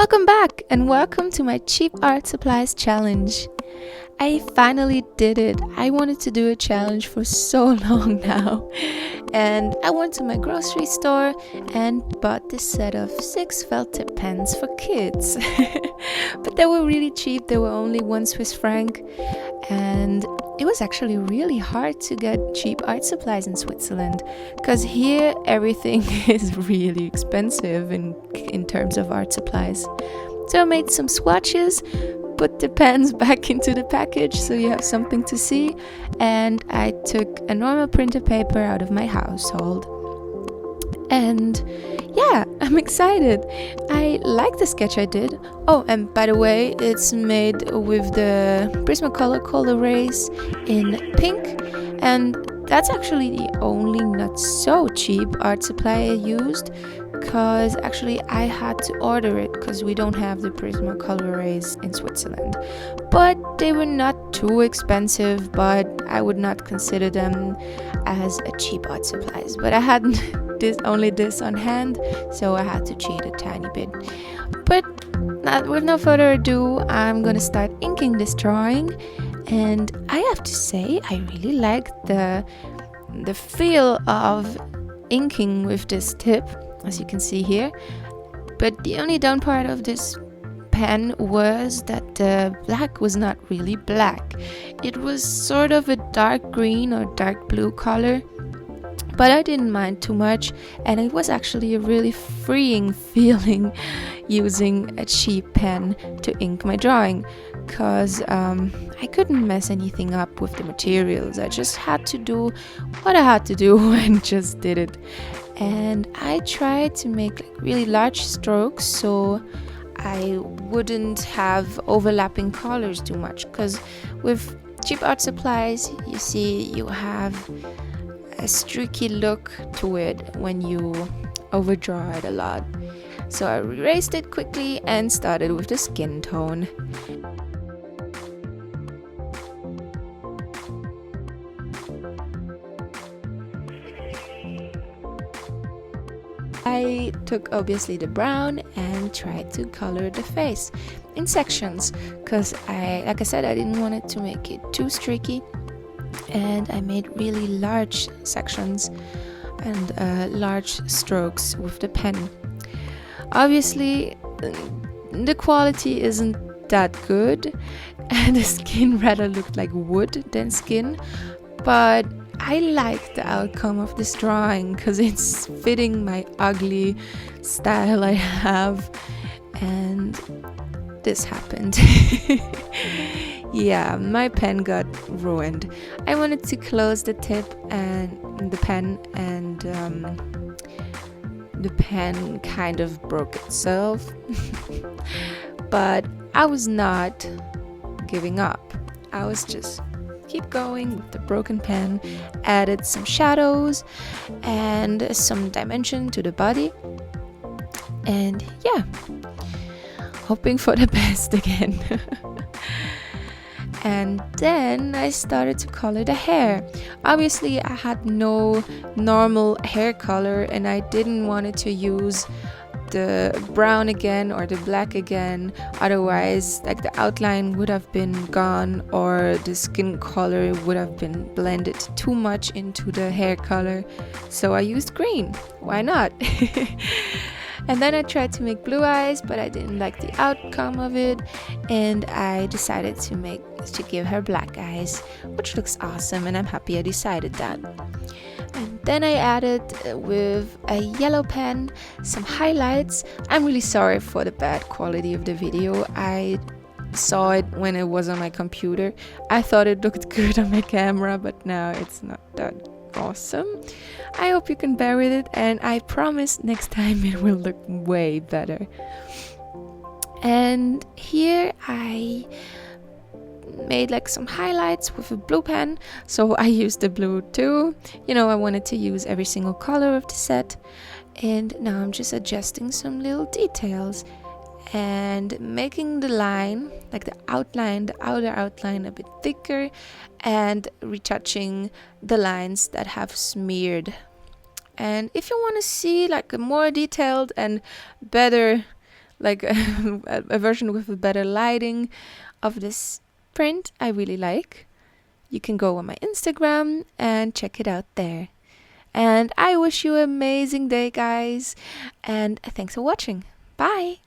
Welcome back and welcome to my cheap art supplies challenge. I finally did it. I wanted to do a challenge for so long now. And I went to my grocery store and bought this set of 6 felt tip pens for kids. But they were really cheap. They were only 1 Swiss franc. And it was actually really hard to get cheap art supplies in Switzerland, because here everything is really expensive in terms of art supplies. So I made some swatches, put the pens back into the package so you have something to see, and I took a normal printer paper out of my household. And yeah, I'm excited. I like the sketch I did. Oh, and by the way, it's made with the Prisma Col Erase in pink, and that's actually the only not so cheap art supply I used, because actually I had to order it because we don't have the Prisma Col Erase in Switzerland. But they were not too expensive, but I would not consider them as a cheap art supplies. But I had only this on hand, so I had to cheat a tiny bit. But with no further ado, I'm gonna start inking this drawing, and I have to say I really like the feel of inking with this tip, as you can see here. But the only down part of this pen was that the black was not really black. It was sort of a dark green or dark blue color, but I didn't mind too much, and it was actually a really freeing feeling using a cheap pen to ink my drawing, because I couldn't mess anything up with the materials. I just had to do what I had to do and just did it. And I tried to make really large strokes so I wouldn't have overlapping colors too much, because with cheap art supplies, you see, you have a streaky look to it when you overdraw it a lot. So I erased it quickly and started with the skin tone. I took obviously the brown and tried to color the face in sections, because like I said, I didn't want it to make it too streaky, and I made really large sections and large strokes with the pen. Obviously the quality isn't that good, and the skin rather looked like wood than skin, but I like the outcome of this drawing because it's fitting my ugly style I have, and this happened. Yeah, my pen got ruined. I wanted to close the tip and the pen, and the pen kind of broke itself. But I was not giving up. I was just keep going with the broken pen, added some shadows and some dimension to the body, and yeah, hoping for the best again. And then I started to color the hair. Obviously I had no normal hair color, and I didn't want to use the brown again or the black again, otherwise like the outline would have been gone, or the skin color would have been blended too much into the hair color. So I used green. Why not? And then I tried to make blue eyes, but I didn't like the outcome of it, and I decided to give her black eyes, which looks awesome, and I'm happy I decided that. And then I added with a yellow pen some highlights. I'm really sorry for the bad quality of the video. I saw it when it was on my computer. I thought it looked good on my camera, but now it's not that awesome. I hope you can bear with it, and I promise next time it will look way better. And here I made like some highlights with a blue pen, so I used the blue too. You know, I wanted to use every single color of the set, and now I'm just adjusting some little details and making the line, like the outer outline a bit thicker, and retouching the lines that have smeared. And if you want to see like a more detailed and better like a version with a better lighting of this print I really like, you can go on my Instagram and check it out there. And I wish you an amazing day, guys, and thanks for watching. Bye!